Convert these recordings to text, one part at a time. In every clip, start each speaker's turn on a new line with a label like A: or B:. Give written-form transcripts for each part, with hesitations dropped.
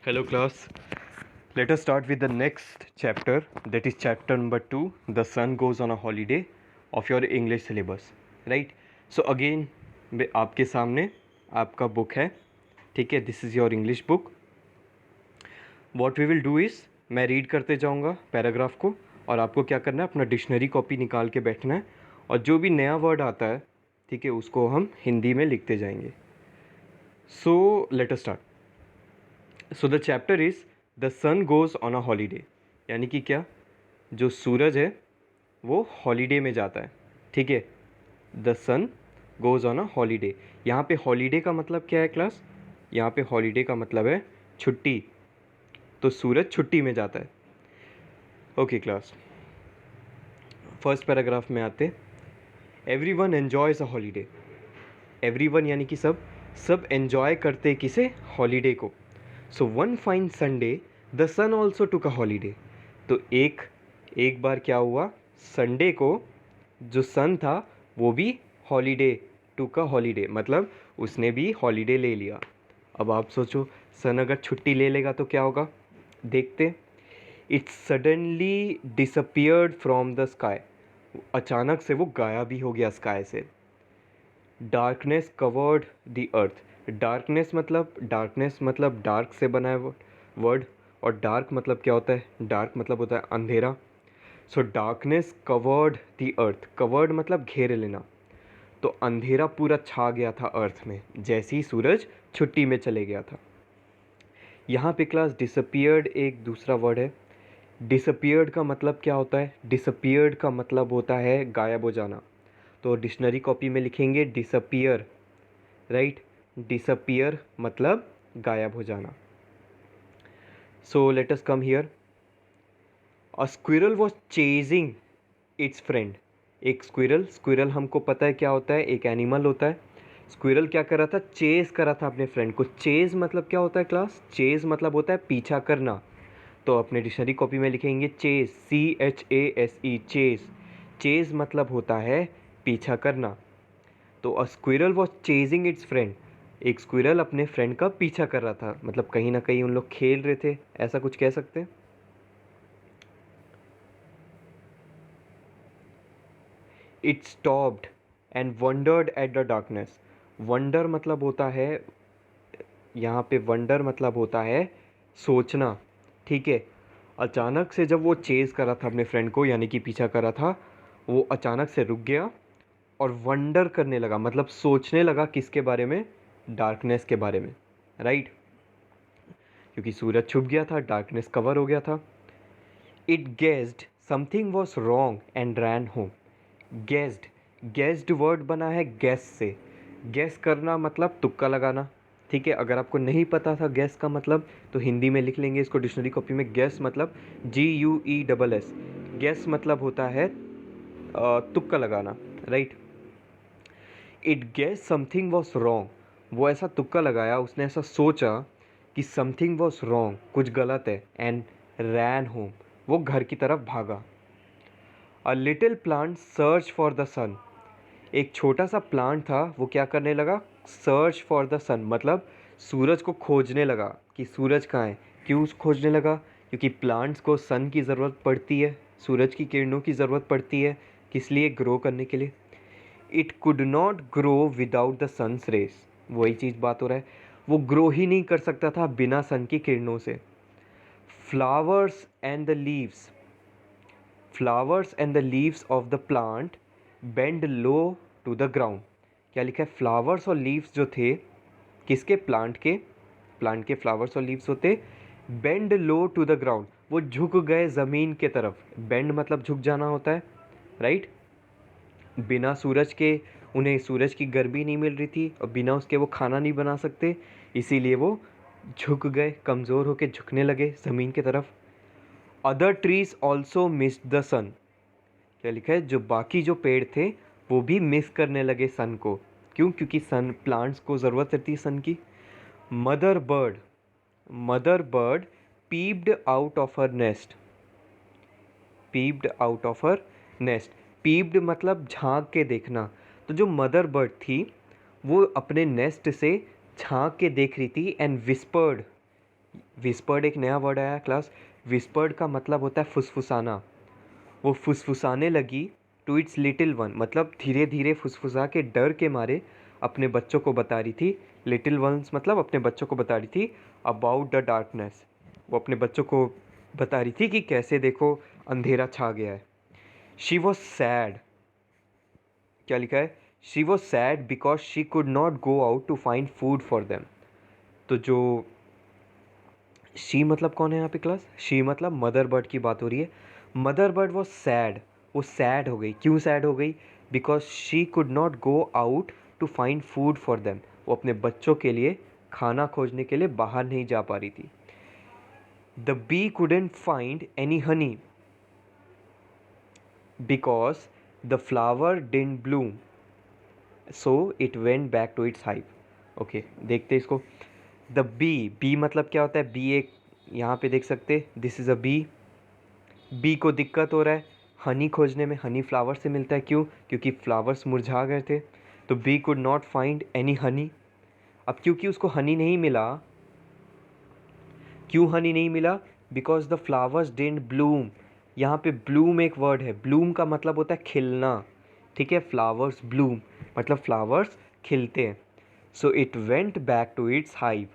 A: Hello class. Let us start with the next chapter, that is chapter number 2, The Sun Goes on a Holiday of your English syllabus. Right? So again आपके सामने आपका book है, ठीक है. This is your English book. What we will do is, मैं read करते जाऊँगा paragraph को और आपको क्या करना है, अपना डिक्शनरी कॉपी निकाल के बैठना है और जो भी नया वर्ड आता है, ठीक है, उसको हम हिंदी में लिखते जाएंगे. So let us start. So the chapter is the sun goes on a holiday. यानी कि क्या, जो सूरज है वो हॉलीडे में जाता है, ठीक है. The sun goes on a holiday. यहाँ पे हॉलीडे का मतलब क्या है क्लास? यहाँ पे हॉलीडे का मतलब है छुट्टी. तो सूरज छुट्टी में जाता है. ओके क्लास, फर्स्ट पैराग्राफ में आते. Everyone enjoys a holiday. Everyone यानी कि सब एन्जॉय करते किसे? हॉलीडे को. So one fine Sunday the sun also took a holiday. तो एक बार क्या हुआ, संडे को जो सन था वो भी हॉलीडे, टुक अ हॉलीडे, मतलब उसने भी हॉलीडे ले लिया. अब आप सोचो, सन अगर छुट्टी ले लेगा तो क्या होगा, देखते. It suddenly disappeared from the sky. अचानक से वो गायब ही हो गया स्काई से. Darkness covered the earth. Darkness मतलब डार्क से बना है वर्ड, और डार्क मतलब क्या होता है? डार्क मतलब होता है अंधेरा. So darkness covered the earth. Covered मतलब घेर लेना. तो अंधेरा पूरा छा गया था अर्थ में जैसे ही सूरज छुट्टी में चले गया था. यहाँ पे क्लास डिसअपियर्ड एक दूसरा वर्ड है. डिसअपियर्ड का मतलब क्या होता है? डिसअपियर्ड का मतलब होता है गायब हो जाना. तो डिक्शनरी कॉपी में लिखेंगे डिसअपियर. राइट, डिसअपियर मतलब गायब हो जाना. सो let us come here. A squirrel was chasing it's friend. एक स्क्विरल हमको पता है क्या होता है, एक एनिमल होता है. स्क्विरल क्या कर रहा था? चेज कर रहा था अपने फ्रेंड को. चेज मतलब क्या होता है क्लास? चेज मतलब होता है पीछा करना. तो अपने डिक्शनरी कॉपी में लिखेंगे चेज, CHASE, चेज. चेज मतलब होता है पीछा करना. तो अ squirrel was chasing it's friend. एक स्क्विरल अपने फ्रेंड का पीछा कर रहा था, मतलब कहीं ना कहीं उन लोग खेल रहे थे, ऐसा कुछ कह सकते हैं. It stopped and wondered at the darkness. Wonder मतलब होता है, यहाँ पे वंडर मतलब होता है सोचना, ठीक है. अचानक से जब वो चेज़ कर रहा था अपने फ्रेंड को, यानी कि पीछा कर रहा था, वो अचानक से रुक गया और वंडर करने लगा, मतलब सोचने लगा किसके बारे में? डार्कनेस के बारे में. राइट, क्योंकि सूरज छुप गया था, डार्कनेस कवर हो गया था. It guessed something was wrong and ran home. Guessed, guessed word बना है गैस से. गैस करना मतलब तुक्का लगाना, ठीक है. अगर आपको नहीं पता था गैस का मतलब, तो हिंदी में लिख लेंगे इसको डिक्शनरी कॉपी में. गैस मतलब GUESS. गैस मतलब होता है तुक्का लगाना. Right. It guess something was wrong. वो ऐसा तुक्का लगाया, उसने ऐसा सोचा कि समथिंग वॉज रॉन्ग, कुछ गलत है. एंड रैन होम, वो घर की तरफ भागा. A little plant search for the sun. एक छोटा सा प्लांट था, वो क्या करने लगा? सर्च फॉर द सन, मतलब सूरज को खोजने लगा कि सूरज कहाँ है. क्यों खोजने लगा? क्योंकि प्लांट्स को सन की ज़रूरत पड़ती है, सूरज की किरणों की ज़रूरत पड़ती है. किस लिए? ग्रो करने के लिए. It could not grow without the sun's rays. वही चीज़ बात हो रहा है, वो ग्रो ही नहीं कर सकता था बिना सन की किरणों से. Flowers and the leaves. Flowers and the leaves of the plant bend low to the ground. क्या लिखा है? फ्लावर्स और लीव्स जो थे, किसके? प्लांट के फ्लावर्स और लीव्स होते. Bend low to the ground, वो झुक गए ज़मीन के तरफ. बेंड मतलब झुक जाना होता है. राइट. बिना सूरज के उन्हें सूरज की गर्मी नहीं मिल रही थी और बिना उसके वो खाना नहीं बना सकते, इसीलिए वो झुक गए, कमज़ोर होकर झुकने लगे ज़मीन की तरफ. Other trees also missed the sun. क्या लिखा है? जो बाकी जो पेड़ थे वो भी मिस करने लगे सन को. क्यों? क्योंकि सन, प्लांट्स को ज़रूरत रहती है सन की. Mother bird peeped out of her nest. Peeped out of her nest. Peeped मतलब झांक के देखना. तो जो मदर बर्ड थी वो अपने नेस्ट से झांक के देख रही थी. एंड विस्पर्ड, विस्पर्ड एक नया वर्ड आया क्लास। विस्पर्ड का मतलब होता है फुसफुसाना। वो फुसफुसाने लगी टू इट्स लिटिल वन, मतलब धीरे धीरे फुसफुसा के डर के मारे अपने बच्चों को बता रही थी। लिटिल वंस मतलब अपने बच्चों को बता रही थी अबाउट द डार्कनेस। वो अपने बच्चों को बता रही थी कि कैसे देखो अंधेरा छा गया है। शी वॉज सैड, क्या लिखा है, she was sad because she could not go out to find food for them. तो जो शी मतलब कौन है यहाँ पे क्लास, शी मतलब मदर बर्ड की बात हो रही है। मदर बर्ड वॉज सैड, वो सैड हो गई। क्यों सैड हो गई, because she could not go out to find food for them. वो अपने बच्चों के लिए खाना खोजने के लिए बाहर नहीं जा पा रही थी। The bee couldn't find any honey because the flower didn't bloom, so it went back to its hive. Okay, देखते इसको। द बी, बी मतलब क्या होता है, बी एक यहाँ पे देख सकते, this is a bee. Bee को दिक्कत हो रहा है हनी खोजने में, हनी फ्लावर से मिलता है, क्यों, क्योंकि फ्लावर्स मुरझा गए थे। तो bee could not find any honey. अब क्योंकि उसको हनी नहीं मिला, क्यों हनी नहीं मिला, because the flowers didn't Bloom. यहाँ पे ब्लूम एक वर्ड है, ब्लूम का मतलब होता है खिलना, ठीक है। फ्लावर्स ब्लूम मतलब फ्लावर्स खिलते हैं। So it went back to its hive,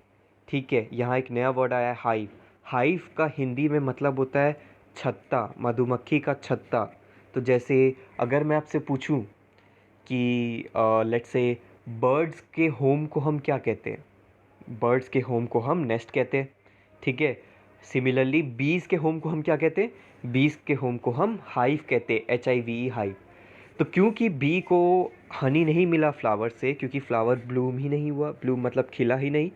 A: ठीक है। यहाँ एक नया वर्ड आया है हाइव। हाइव का हिंदी में मतलब होता है छत्ता, मधुमक्खी का छत्ता। तो जैसे अगर मैं आपसे पूछूं कि लेट्स से बर्ड्स के होम को हम क्या कहते हैं, बर्ड्स के होम को हम नेस्ट कहते हैं, ठीक है। सिमिलरली बीज के होम को हम क्या कहते हैं, बीज के होम को हम हाइव कहते हैं, HIVE हाइव। तो क्योंकि बी को हनी नहीं मिला फ्लावर से, क्योंकि फ्लावर ब्लूम ही नहीं हुआ, ब्लूम मतलब खिला ही नहीं,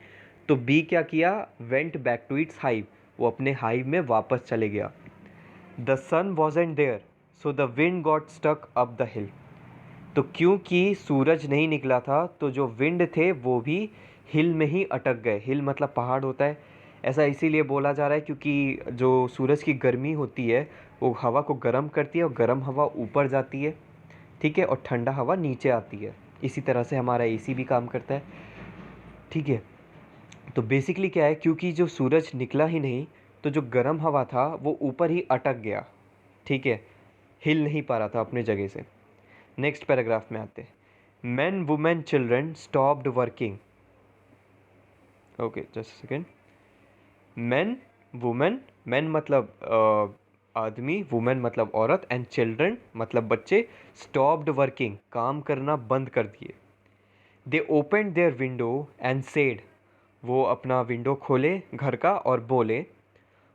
A: तो बी क्या किया, went back to its hive, वो अपने हाइव में वापस चले गया। The sun wasn't there so the wind got stuck up the hill. तो क्योंकि सूरज नहीं निकला था तो जो विंड थे वो भी हिल में ही अटक गए। हिल मतलब पहाड़ होता है। ऐसा इसीलिए बोला जा रहा है क्योंकि जो सूरज की गर्मी होती है वो हवा को गर्म करती है और गर्म हवा ऊपर जाती है, ठीक है, और ठंडा हवा नीचे आती है। इसी तरह से हमारा AC भी काम करता है, ठीक है। तो बेसिकली क्या है, क्योंकि जो सूरज निकला ही नहीं तो जो गर्म हवा था वो ऊपर ही अटक गया, ठीक है, हिल नहीं पा रहा था अपने जगह से। नेक्स्ट पैराग्राफ में आते हैं। Man women children stopped working. Okay just second. Man women, man मतलब आदमी, वुमेन मतलब औरत, एंड चिल्ड्रन मतलब बच्चे, स्टॉप्ड वर्किंग काम करना बंद कर दिए। They opened their window and said, वो अपना विंडो खोले घर का और बोले,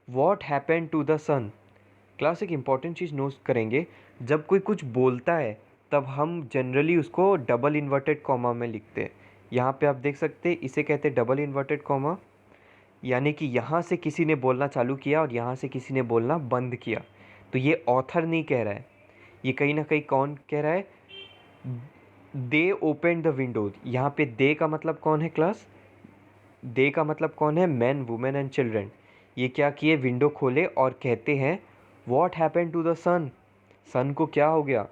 A: what happened to the sun. Class एक इंपॉर्टेंट चीज़ नोट करेंगे, जब कोई कुछ बोलता है तब हम जनरली उसको डबल इन्वर्टेड कॉमा में लिखते हैं। यहाँ पे आप देख सकते हैं इसे कहते हैं डबल इन्वर्टेड कॉमा, यानी कि यहाँ से किसी ने बोलना चालू किया और यहाँ से किसी ने बोलना बंद किया। तो ये ऑथर नहीं कह रहा है, ये कहीं ना कहीं कौन कह रहा है, दे ओपन द विंडोज। यहाँ पे दे का मतलब कौन है क्लास, दे का मतलब कौन है, मैन वुमेन एंड चिल्ड्रन। ये क्या किए, विंडो खोले और कहते हैं what happen to the sun, sun को क्या हो गया।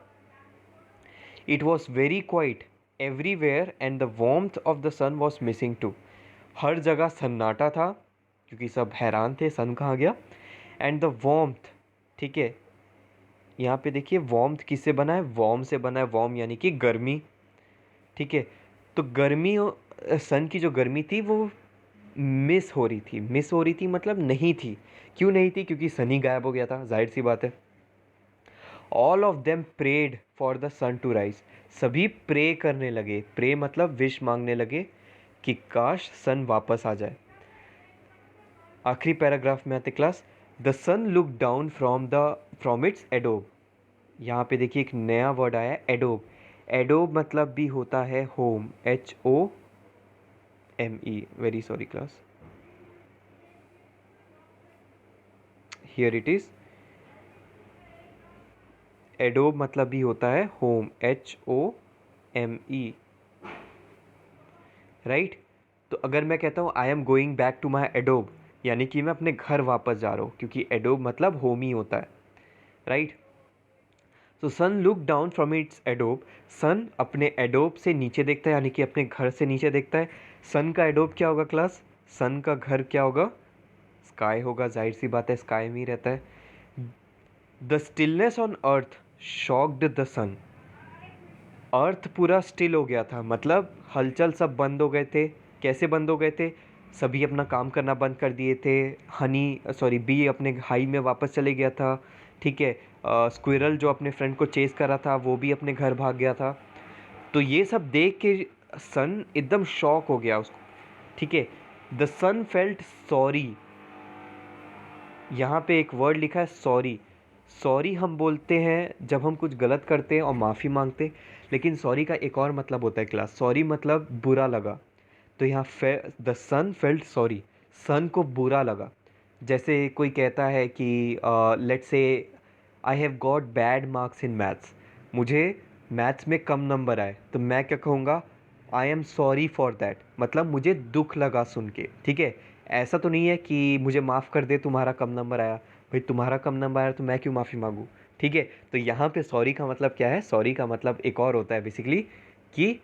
A: It was very quiet everywhere and the warmth of the sun was missing too. हर जगह सन्नाटा था क्योंकि सब हैरान थे सन कहाँ गया। एंड द वार्मथ, ठीक है, यहाँ पे देखिए वार्मथ किससे बना है, वार्म से बना है, वार्म यानी कि गर्मी, ठीक है। तो गर्मी, सन की जो गर्मी थी वो मिस हो रही थी, मिस हो रही थी मतलब नहीं थी। क्यों नहीं थी, क्योंकि सन ही गायब हो गया था, जाहिर सी बात है। All of them prayed for the sun to rise, सभी प्रे करने लगे, प्रे मतलब विश मांगने लगे कि काश सन वापस आ जाए। आखिरी पैराग्राफ में आते class. The sun look down from its एडोब। यहाँ पे देखिए एक नया वर्ड आया है एडोब। एडोब मतलब भी होता है home, HOME, very sorry class, here it is. Adobe मतलब भी होता है होम, HOME, राइट। तो अगर मैं कहता हूँ I am going back to my एडोब, यानी कि मैं अपने घर वापस जा रहा हूँ, क्योंकि एडोब मतलब होम ही होता है, राइट। तो sun look down from its एडोब, सन अपने एडोब से नीचे देखता है, यानी कि अपने घर से नीचे देखता है। सन का एडोब क्या होगा क्लास, सन का घर क्या होगा, स्काई होगा, जाहिर सी बात है स्काई में ही रहता है। The stillness on earth shocked the sun. Earth पूरा स्टिल हो गया था, मतलब हलचल सब बंद हो गए थे। कैसे बंद हो गए थे? सभी अपना काम करना बंद कर दिए थे। बी अपने हाई में वापस चले गया था। ठीक है, स्क्विरल जो अपने फ्रेंड को चेस कर रहा था वो भी अपने घर भाग गया था। तो ये सब देख के सन एकदम शॉक हो गया उसको। ठीक है, द सन फेल्ट सॉरी। यहाँ पे एक वर्ड लिखा है सॉरी। सॉरी हम बोलते हैं जब हम कुछ गलत करते हैं और माफ़ी मांगते हैं, लेकिन सॉरी का एक और मतलब होता है क्लास। सॉरी मतलब बुरा लगा। तो यहाँ the sun felt sorry, sun को बुरा लगा। जैसे कोई कहता है कि let's say I have got bad marks in maths, मुझे मैथ्स में कम नंबर आए, तो मैं क्या कहूँगा? I am sorry for that, मतलब मुझे दुख लगा सुन के। ठीक है, ऐसा तो नहीं है कि मुझे माफ़ कर दे तुम्हारा कम नंबर आया, भाई तुम्हारा कम नंबर आया तो मैं क्यों माफ़ी मांगूँ। ठीक है, तो यहाँ पे सॉरी का मतलब क्या है? सॉरी का मतलब एक और होता है बेसिकली कि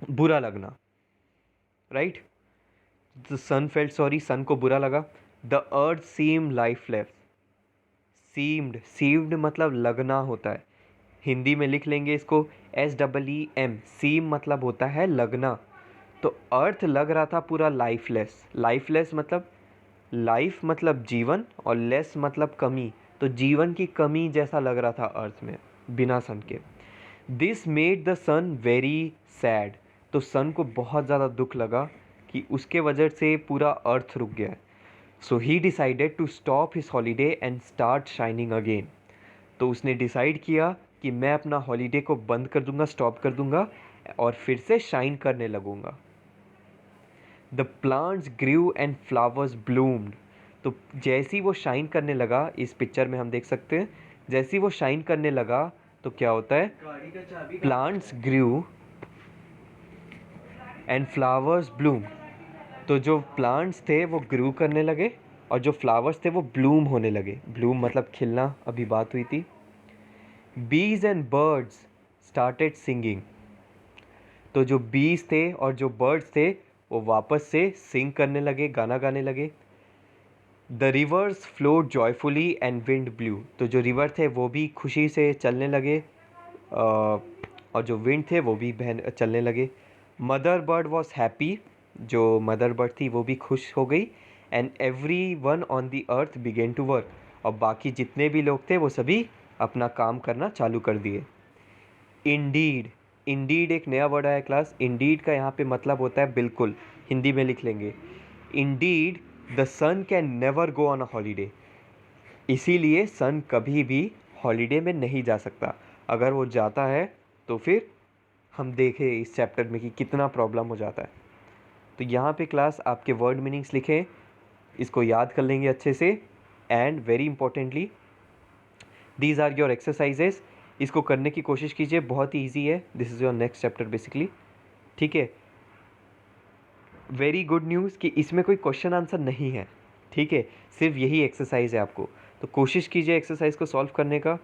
A: बुरा लगना, right. The sun felt sorry, sun को बुरा लगा। The earth seem lifeless. Seemed मतलब लगना होता है, हिंदी में लिख लेंगे इसको SEEM। सीम मतलब होता है लगना। तो अर्थ लग रहा था पूरा लाइफलेस। लाइफलेस मतलब लाइफ मतलब जीवन और लेस मतलब कमी, तो जीवन की कमी जैसा लग रहा था अर्थ में बिना सन के। This made the sun very sad. तो सन को बहुत ज़्यादा दुख लगा कि उसके वजह से पूरा अर्थ रुक गया है। So he decided to stop his holiday and start shining again. तो उसने डिसाइड किया कि मैं अपना हॉलीडे को बंद कर दूंगा, स्टॉप कर दूंगा और फिर से शाइन करने लगूंगा। The plants grieve and flowers bloomed. तो जैसे ही वो शाइन करने लगा, इस पिक्चर में हम देख सकते हैं, जैसे ही वो शाइन करने लगा तो क्या होता है? Plants grieve and flowers bloom. तो जो प्लांट्स थे वो ग्रू करने लगे और जो फ्लावर्स थे वो ब्लूम होने लगे। ब्लूम मतलब खिलना, अभी बात हुई थी। बीज एंड बर्ड्स स्टार्टेड सिंगिंग। तो जो बीज थे और जो बर्ड्स थे वो वापस से सिंग करने लगे, गाना गाने लगे। The reverse flowed joyfully and wind blue. तो जो रिवर थे वो भी खुशी से चलने लगे और जो विंड थे वो भी बहन चलने लगे। Mother bird was happy. जो मदर बर्ड थी वो भी खुश हो गई। And everyone on the earth began to work. और बाकी जितने भी लोग थे वो सभी अपना काम करना चालू कर दिए। इंडीड, इंडीड एक नया वर्ड आया क्लास। इंडीड का यहाँ पे मतलब होता है बिल्कुल, हिंदी में लिख लेंगे। Indeed the sun can never go on a holiday. इसीलिए सन कभी भी हॉलीडे में नहीं जा सकता। अगर वो जाता है तो फिर हम देखें इस चैप्टर में कि कितना प्रॉब्लम हो जाता है। तो यहाँ पे क्लास आपके वर्ड मीनिंग्स लिखें, इसको याद कर लेंगे अच्छे से। And very importantly these are your exercises. इसको करने की कोशिश कीजिए, बहुत ही ईजी है। This is your next chapter basically. ठीक है, वेरी गुड न्यूज़ कि इसमें कोई क्वेश्चन आंसर नहीं है। ठीक है, सिर्फ यही एक्सरसाइज है आपको। तो कोशिश कीजिए एक्सरसाइज को सॉल्व करने का।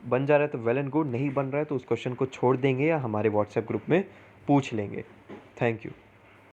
A: बन जा रहा है तो वेल एंड गुड, नहीं बन रहा है तो उस क्वेश्चन को छोड़ देंगे या हमारे व्हाट्सएप ग्रुप में पूछ लेंगे। Thank you.